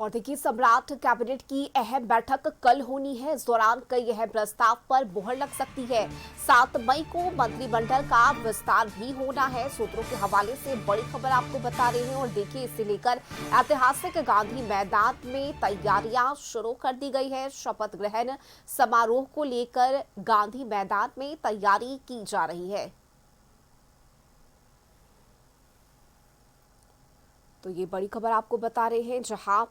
और देखिए, सम्राट कैबिनेट की अहम बैठक कल होनी है। इस दौरान कई अहम प्रस्ताव पर मुहर लग सकती है। 7 मई को मंत्रिमंडल का विस्तार भी होना है। सूत्रों के हवाले से बड़ी खबर आपको बता रहे हैं। और देखिए, इसे लेकर ऐतिहासिक गांधी मैदान में तैयारियां शुरू कर दी गई है। शपथ ग्रहण समारोह को लेकर गांधी मैदान में तैयारी की जा रही है। तो ये बड़ी खबर आपको बता रहे हैं, जहां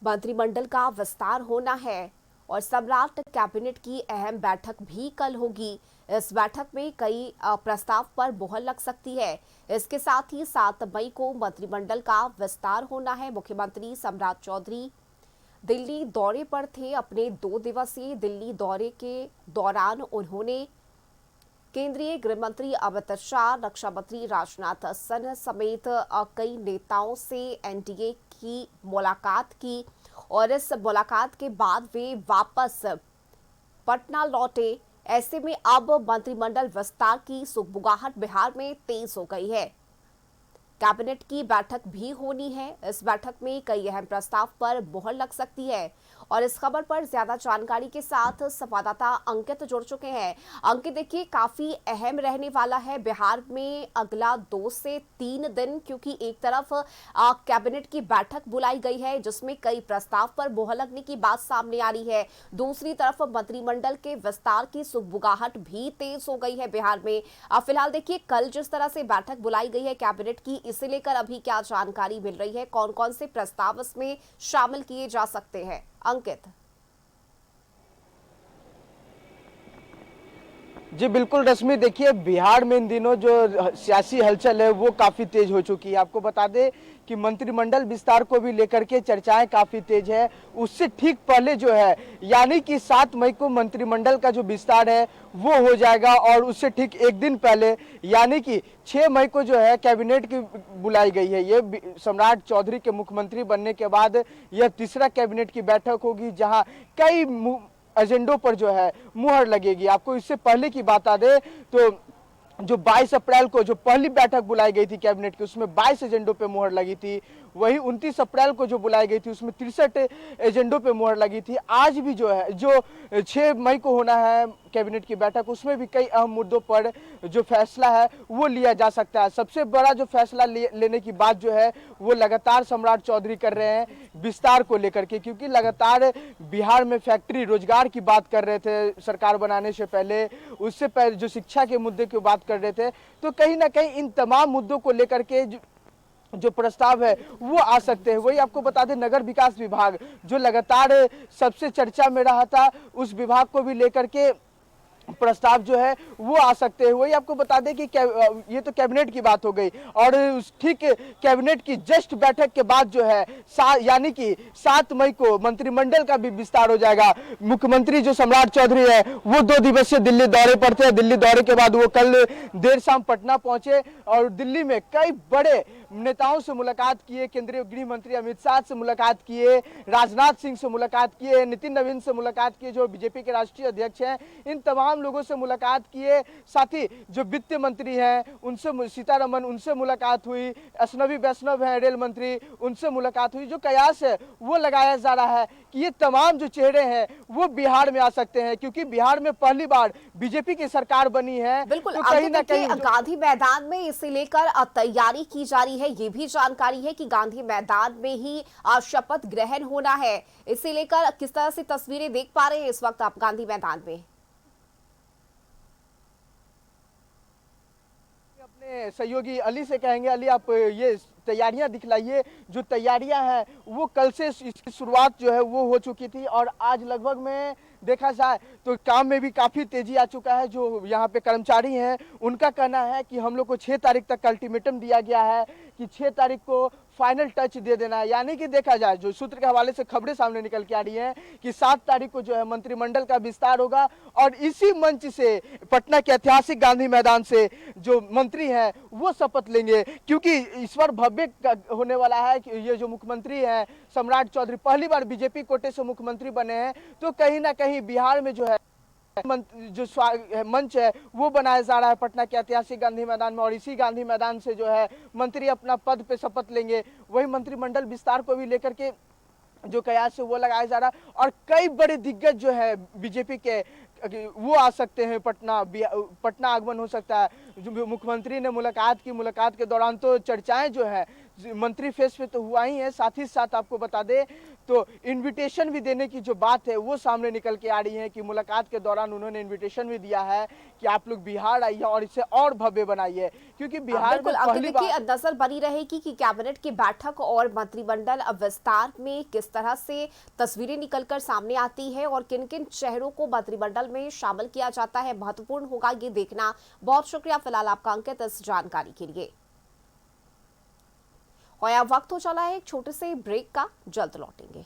मंत्रिमंडल का विस्तार होना है और सम्राट कैबिनेट की अहम बैठक भी कल होगी। इस बैठक में कई प्रस्ताव पर मुहर लग सकती है। इसके साथ ही 7 मई को मंत्रिमंडल का विस्तार होना है। मुख्यमंत्री सम्राट चौधरी दिल्ली दौरे पर थे। अपने 2 दिवसीय दिल्ली दौरे के दौरान उन्होंने केंद्रीय गृह मंत्री अमित शाह, रक्षा मंत्री राजनाथ सिंह समेत कई नेताओं से एनडीए की मुलाकात की और इस मुलाकात के बाद वे वापस पटना लौटे। ऐसे में अब मंत्रिमंडल विस्तार की सुगबुगाहट बिहार में तेज हो गई है। कैबिनेट की बैठक भी होनी है। इस बैठक में कई अहम प्रस्ताव पर मुहर लग सकती है और इस खबर पर ज्यादा जानकारी के साथ संवाददाता अंकित जुड़ चुके हैं। अंकित, देखिए, काफी अहम रहने वाला है बिहार में अगला 2 से 3 दिन, क्योंकि एक तरफ कैबिनेट की बैठक बुलाई गई है जिसमें कई प्रस्ताव पर मुहर लगने की बात सामने आ रही है। दूसरी तरफ मंत्रिमंडल के विस्तार की सुगबुगाहट भी तेज हो गई है बिहार में। फिलहाल देखिए, कल जिस तरह से बैठक बुलाई गई है कैबिनेट की, इसे लेकर अभी क्या जानकारी मिल रही है? कौन कौन से प्रस्ताव इसमें शामिल किए जा सकते हैं, अंकित? जी बिल्कुल रश्मि, देखिए बिहार में इन दिनों जो सियासी हलचल है वो काफी तेज हो चुकी है। आपको बता दें कि मंत्रिमंडल विस्तार को भी लेकर के चर्चाएं काफी तेज है। उससे ठीक पहले जो है, यानी कि 7 मई को मंत्रिमंडल का जो विस्तार है वो हो जाएगा और उससे ठीक एक दिन पहले यानी कि 6 मई को जो है कैबिनेट की बुलाई गई है। ये सम्राट चौधरी के मुख्यमंत्री बनने के बाद यह तीसरा कैबिनेट की बैठक होगी जहां कई एजेंडों पर जो है मुहर लगेगी। आपको इससे पहले की बात आ दे तो जो 22 अप्रैल को जो पहली बैठक बुलाई गई थी कैबिनेट की, उसमें 22 एजेंडों पे मुहर लगी थी। वही 29 अप्रैल को जो बुलाई गई थी उसमें 63 एजेंडों पे मुहर लगी थी। आज भी जो है, जो 6 मई को होना है कैबिनेट की बैठक, उसमें भी कई अहम मुद्दों पर जो फैसला है वो लिया जा सकता है। सबसे बड़ा जो फैसला लेने की बात जो है वो लगातार सम्राट चौधरी कर रहे हैं विस्तार को लेकर के, क्योंकि लगातार बिहार में फैक्ट्री रोजगार की बात कर रहे थे सरकार बनाने से पहले। उससे पहले जो शिक्षा के मुद्दे की बात कर रहे थे। तो कहीं ना कहीं इन तमाम मुद्दों को लेकर के जो प्रस्ताव है वो आ सकते हैं। वही आपको बता दें, नगर विकास विभाग जो लगातार सबसे चर्चा में रहा था, उस विभाग को भी लेकर के प्रस्ताव जो है वो आ सकते हैं। वही आपको बता दें कि ये तो कैबिनेट की बात हो गई और ठीक कैबिनेट की जस्ट बैठक के बाद जो है यानी कि 7 मई को मंत्रिमंडल का भी विस्तार हो जाएगा। मुख्यमंत्री जो सम्राट चौधरी है वो 2 दिवसीय दिल्ली दौरे पर थे। दिल्ली दौरे के बाद वो कल देर शाम पटना पहुंचे और दिल्ली में कई बड़े नेताओं से मुलाकात किए। केंद्रीय गृह मंत्री अमित शाह से मुलाकात किए, राजनाथ सिंह से मुलाकात किए, नितिन नवीन से मुलाकात किए जो बीजेपी के राष्ट्रीय अध्यक्ष हैं। इन तमाम लोगों से मुलाकात किए। साथ ही जो वित्त मंत्री हैं उनसे, सीतारमन, उनसे मुलाकात हुई। अश्विनी वैष्णव हैं रेल मंत्री, उनसे मुलाकात हुई। जो कयास है वो लगाया जा रहा है कि ये तमाम जो चेहरे हैं वो बिहार में आ सकते हैं, क्योंकि बिहार में पहली बार बीजेपी की सरकार बनी है। बिल्कुल, तो कहीं ना कहीं गांधी मैदान में इसे लेकर तैयारी की जा रही है। ये भी जानकारी है कि गांधी मैदान में ही शपथ ग्रहण होना है। इसे लेकर किस तरह से तस्वीरें देख पा रहे हैं इस वक्त आप गांधी मैदान में? अपने सहयोगी अली से कहेंगे, अली आप ये तैयारियां दिखलाइए। जो तैयारियां हैं वो कल से इसकी शुरुआत जो है वो हो चुकी थी और आज लगभग में देखा जाए तो काम में भी काफी तेजी आ चुका है। जो यहाँ पे कर्मचारी हैं उनका कहना है कि हम लोग को 6 तारीख तक अल्टीमेटम दिया गया है कि 6 तारीख को फाइनल टच दे देना है। यानी कि देखा जाए, जो सूत्र के हवाले से खबरें सामने निकल के आ रही हैं कि 7 तारीख को जो है मंत्रिमंडल का विस्तार होगा और इसी मंच से, पटना के ऐतिहासिक गांधी मैदान से जो मंत्री हैं वो शपथ लेंगे। क्योंकि इस बार भव्य होने वाला है कि ये जो मुख्यमंत्री हैं सम्राट चौधरी पहली बार बीजेपी कोटे से मुख्यमंत्री बने हैं। तो कहीं ना कहीं बिहार में जो है जो मंच है वो बनाया जा रहा है पटना के ऐतिहासिक गांधी मैदान में और इसी गांधी मैदान से जो है मंत्री अपना पद पे शपथ लेंगे। वही मंत्रिमंडल विस्तार को भी लेकर के जो कयास है वो लगाया जा रहा है और कई बड़े दिग्गज जो है बीजेपी के वो आ सकते हैं पटना आगमन हो सकता है। जो मुख्यमंत्री ने मुलाकात के दौरान तो चर्चाएं जो है मंत्री फेस पे तो हुआ ही है, साथ ही साथ आपको बता दे तो इनविटेशन भी देने की जो बात है वो सामने निकल के आ रही है कि मुलाकात के दौरान उन्होंने इनविटेशन भी दिया है कि आप लोग बिहार आइए और इसे और भव्य बनाइए, क्योंकि बिहार में बिल्कुल। अब पहली देखिए, बार नजर बनी रहेगी कि कैबिनेट की बैठक और मंत्रिमंडल विस्तार में किस तरह से तस्वीरें निकलकर सामने आती है और किन किन चेहरों को मंत्रिमंडल में शामिल किया जाता है, महत्वपूर्ण होगा ये देखना। बहुत शुक्रिया फिलहाल आपका अंकित इस जानकारी के लिए। और अब वक्त हो चला है एक छोटे से ब्रेक का, जल्द लौटेंगे।